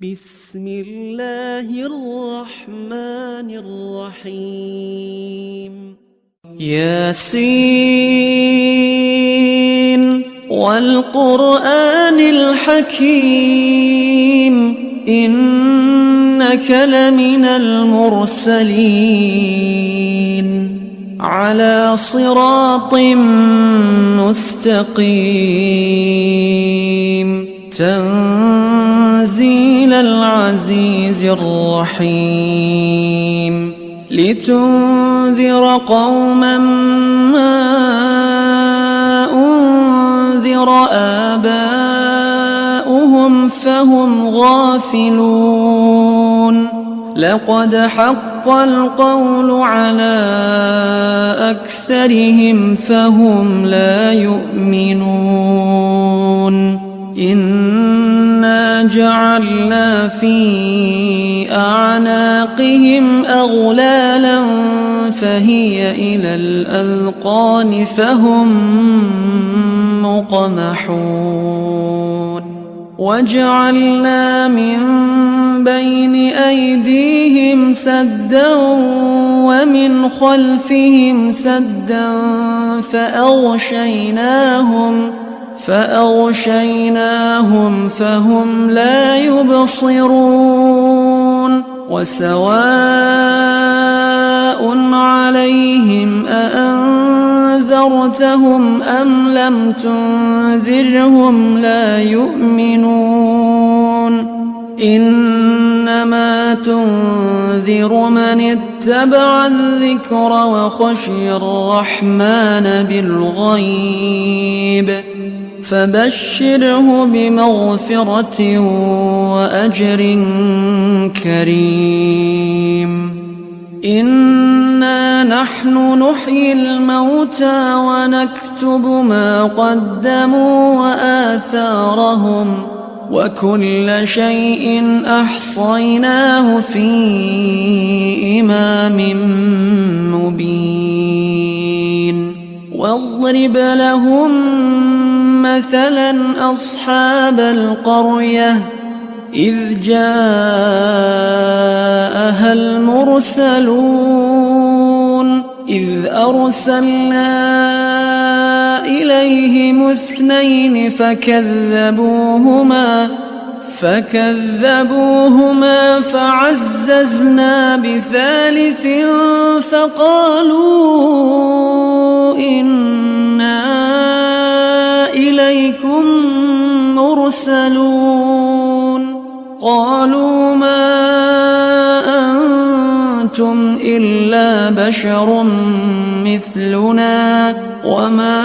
بسم الله الرحمن الرحيم ياسين والقرآن الحكيم إنك لمن المرسلين على صراط مستقيم تنزيل العزيز الرحيم لتنذر قوما ما أنذر آباؤهم فهم غافلون لقد حق القول على أكثرهم فهم لا يؤمنون إنا جعلنا في أعناقهم أغلالا فهي إلى الأذقان فهم مقمحون وجعلنا من بين أيديهم سدا ومن خلفهم سدا فأغشيناهم فهم لا يبصرون وسواء عليهم أأنذرتهم أم لم تنذرهم لا يؤمنون إنما تنذر من اتبع الذكر وخشي الرحمن بالغيب فبشره بمغفرة وأجر كريم إنا نحن نحيي الموتى ونكتب ما قدموا وآثارهم وكل شيء أحصيناه في إمام مبين واضرب لهم مثلا أصحاب القرية إذ جاءها المرسلون إذ أرسلنا إليهم اثنين فكذبوهما فعززنا بثالث فقالوا إنا إليكم مرسلون قالوا ما أنتم إلا بشر مثلنا وما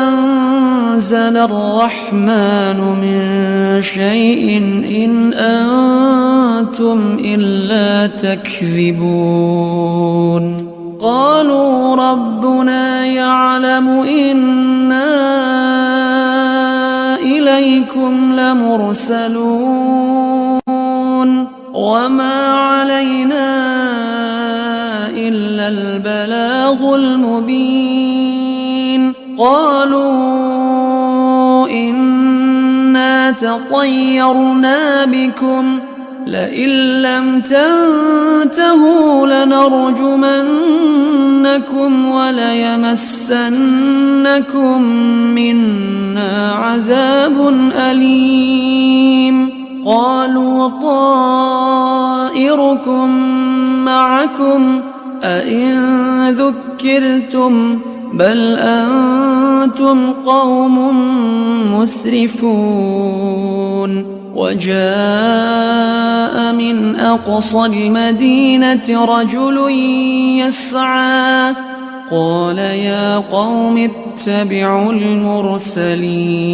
أنزل الرحمن من شيء إن أنتم إلا تكذبون قالوا ربنا يعلم إنا إليكم لمرسلون وما علينا إلا البلاغ المبين قالوا إنا تطيرنا بكم لئن لم تنتهوا لنرجمنكم وليمسنكم منا عذاب أليم قالوا طائركم معكم أئن ذكرتم بل أنتم قوم مسرفون وجاء من أقصى المدينة رجل يسعى قال يا قوم اتبعوا المرسلين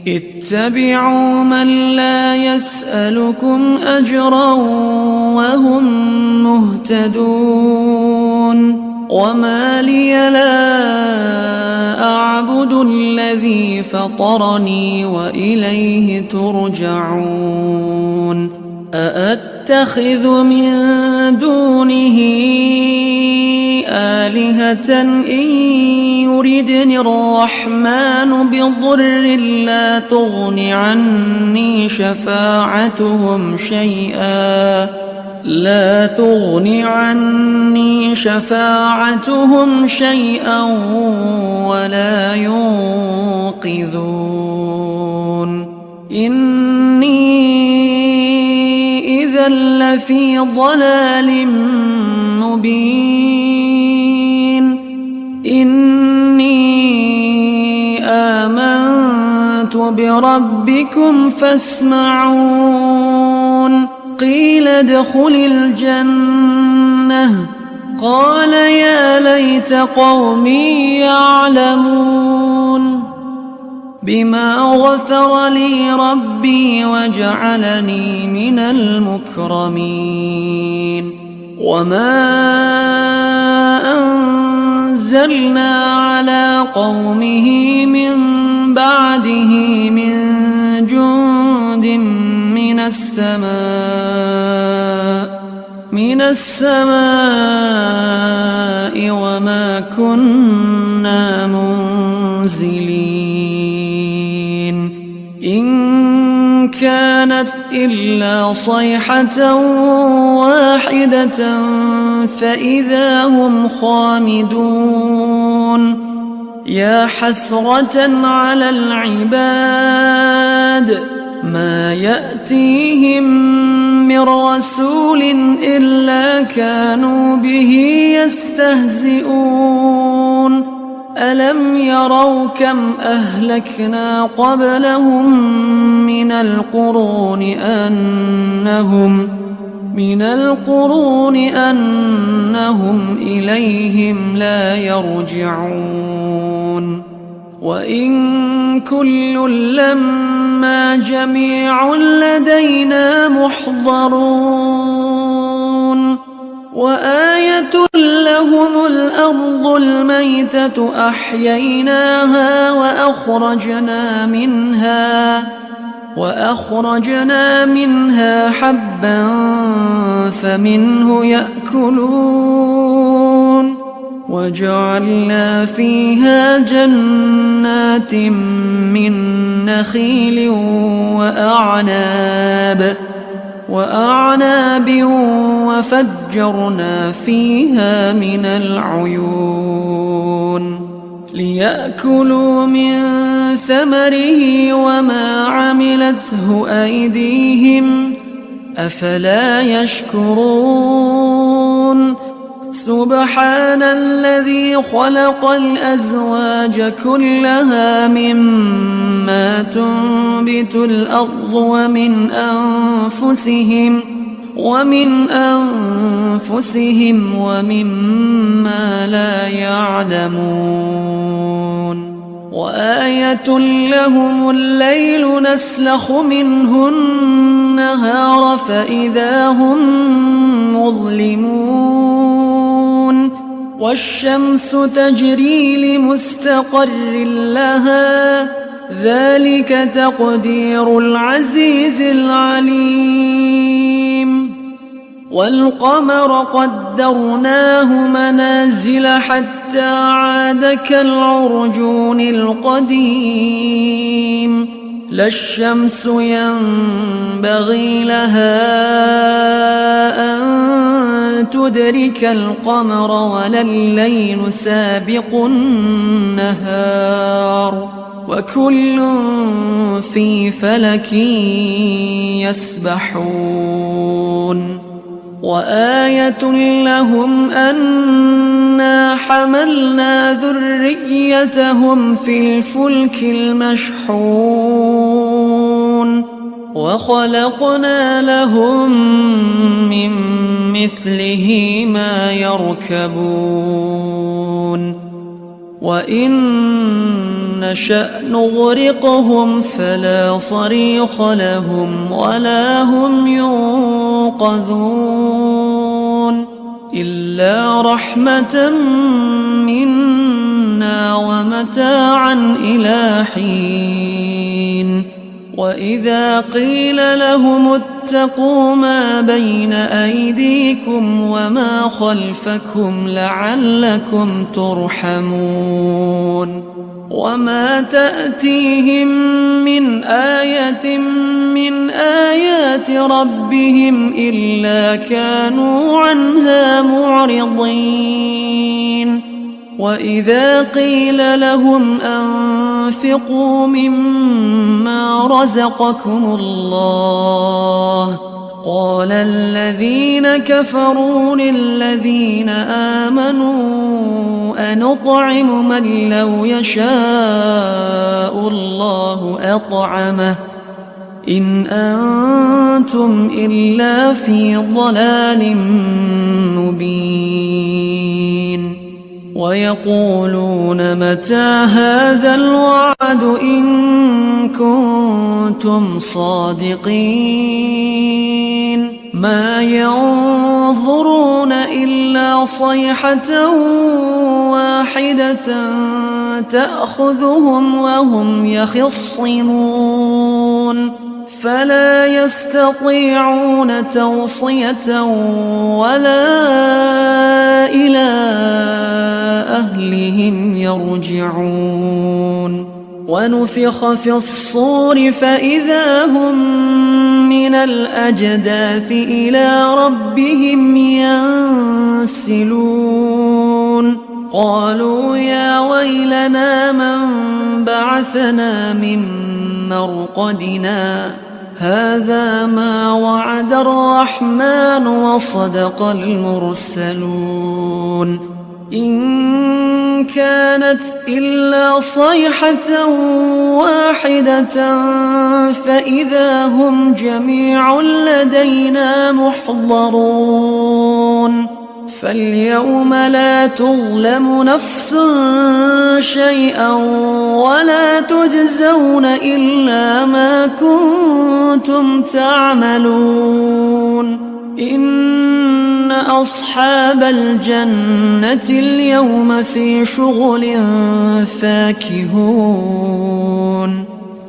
اتبعوا من لا يسألكم أجرا وهم مهتدون وما لي لا أعبد الذي فطرني وإليه ترجعون أأتخذ من دونه آلهة إن يردني الرحمن بضر لا تغن عني شفاعتهم شيئا ولا ينقذون إني إذا لفي ضلال مبين إني آمنت بربكم فاسمعون قيل ادخل الجنة قال يا ليت قومي يعلمون بما غفر لي ربي وجعلني من المكرمين وما أنزلنا على قومه من بعده من جند من السماء وما كنا منزلين إن كانت إلا صيحة واحدة فإذا هم خامدون يا حسرة على العباد ما يأتيهم من رسول إلا كانوا به يستهزئون ألم يروا كم أهلكنا قبلهم من القرون أنهم إليهم لا يرجعون وإن كل لما جميع لدينا محضرون وآية لهم الأرض الميتة أحييناها وأخرجنا منها حبا فمنه يأكلون وجعلنا فيها جنات من نخيل وأعناب وفجرنا فيها من العيون ليأكلوا من ثمره وما عملته أيديهم أفلا يشكرون سبحان الذي خلق الأزواج كلها مما تنبت الأرض ومن أنفسهم ومما لا يعلمون وآية لهم الليل نسلخ منه النهار فإذا هم مظلمون والشمس تجري لمستقر لها ذلك تقدير العزيز العليم والقمر قدرناه منازل حتى عاد كالعرجون القديم لا الشمس ينبغي لها أن تدرك القمر ولا الليل سابق النهار وكل في فلك يسبحون وآية لهم أنا حملنا ذريتهم في الفلك المشحون وخلقنا لهم من مثله ما يركبون وإن نشأ نغرقهم فلا صريخ لهم ولا هم ينقذون إلا رحمة منا ومتاعا إلى حين وإذا قيل لهم اتقوا ما بين أيديكم وما خلفكم لعلكم ترحمون وما تأتيهم من آية من آيات ربهم إلا كانوا عنها معرضين وإذا قيل لهم أنفقوا مما رزقكم الله قال الذين كفروا للذين آمنوا أنطعم من لو يشاء الله أطعمه إن أنتم إلا في ضلال مبين ويقولون متى هذا الوعد إن كنتم صادقين ما ينظرون إلا صيحة واحدة تأخذهم وهم يخصمون فلا يستطيعون توصية ولا إلى أهلهم يرجعون ونفخ في الصور فإذا هم من الأجداث إلى ربهم ينسلون قالوا يا ويلنا من بعثنا من مرقدنا هذا ما وعد الرحمن وصدق المرسلون إن كانت إلا صيحة واحدة فإذا هم جميع لدينا محضرون فاليوم لا تظلم نفس شيئا ولا تجزون إلا ما كنتم تعملون إن أصحاب الجنة اليوم في شغل فاكهون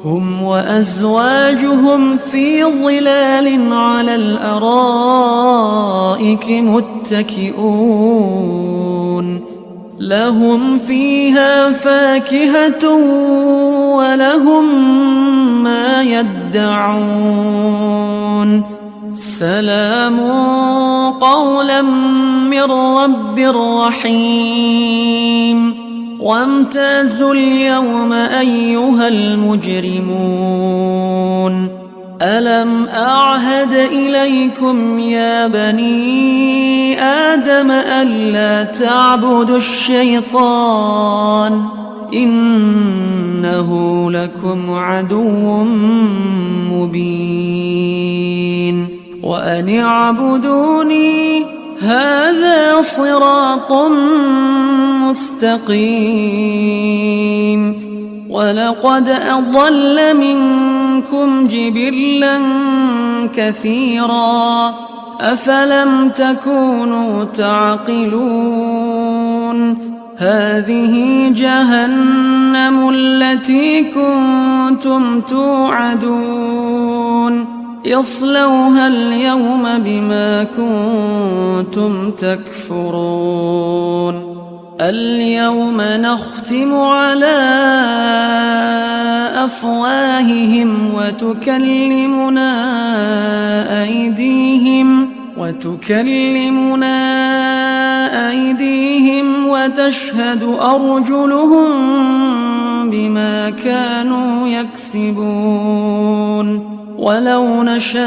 هم وأزواجهم في ظلال على الأرائك متكئون لهم فيها فاكهة ولهم ما يدعون سلام قولا من رب رحيم وامتازوا اليوم أيها المجرمون ألم أعهد إليكم يا بني آدم ألا تعبدوا الشيطان إنه لكم عدو مبين وأن اعبدوني هذا صراط مستقيم ولقد أضل منكم جبلا كثيرا أفلم تكونوا تعقلون هذه جهنم التي كنتم توعدون اصلوها اليوم بما كنتم تكفرون اليوم نختم على أفواههم وتكلمنا أيديهم وتشهد أرجلهم بما كانوا يكسبون ولو نشاء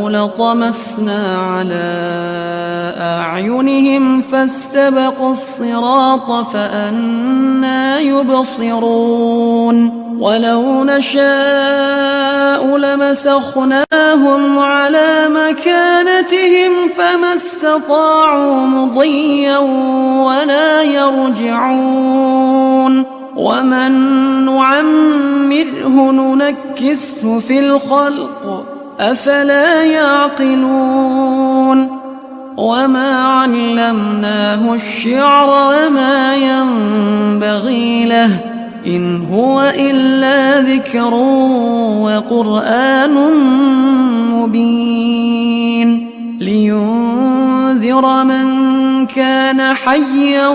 لطمسنا على أعينهم فاستبقوا الصراط فأنى يبصرون ولو نشاء لمسخناهم على مكانتهم فما استطاعوا مضيا ولا يرجعون ومن نعمره ننكسه في الخلق أفلا يعقلون وما علمناه الشعر وما ينبغي له إن هو إلا ذكر وقرآن مبين لينذر من كان حيا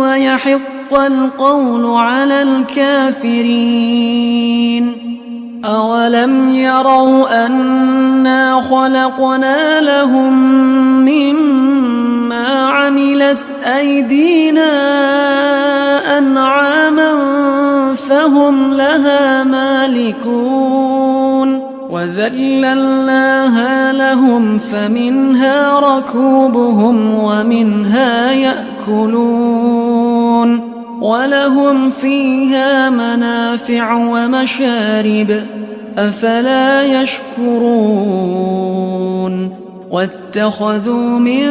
ويحق القول على الكافرين أولم يروا أنا خلقنا لهم مما عملت أيدينا أنعاما فهم لها مالكون وذللناها لهم فمنها ركوبهم ومنها يأكلون ولهم فيها منافع ومشارب أفلا يشكرون واتخذوا من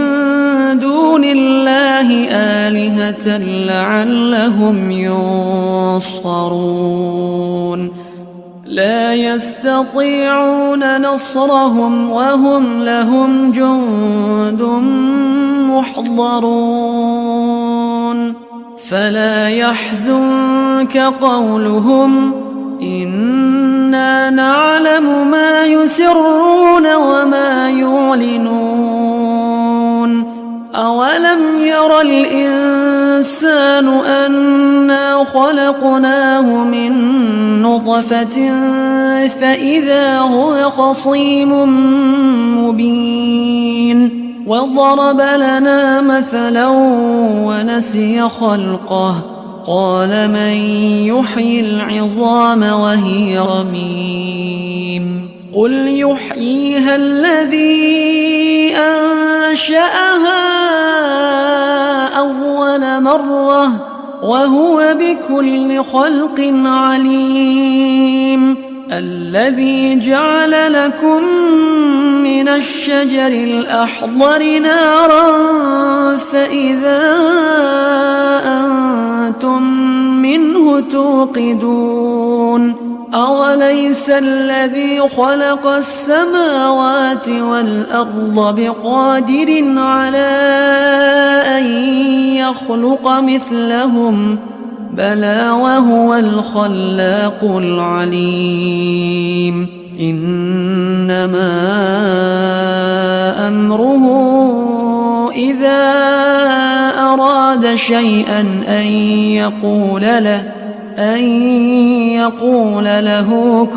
دون الله آلهة لعلهم ينصرون لا يستطيعون نصرهم وهم لهم جند محضرون فلا يحزنك قولهم إنا نعلم ما يسرون وما يعلنون أولم ير الإنسان أنا خلقناه من نطفة فإذا هو خصيم مبين وضرب لنا مثلا ونسي خلقه قال من يحيي العظام وهي رميم قل يحييها الذي أنشأها أول مرة وهو بكل خلق عليم الذي جعل لكم من الشجر الأخضر نارا فإذا أنتم منه توقدون أوليس الذي خلق السماوات والأرض بقادر على أن يخلق مثلهم بلى وهو الخلاق العليم إنما أمره إذا أراد شيئا أن يقول له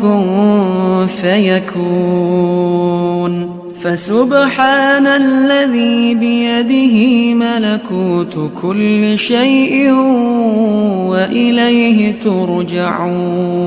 كن فيكون فسبحان الذي بيده ملكوت كل شيء وإليه ترجعون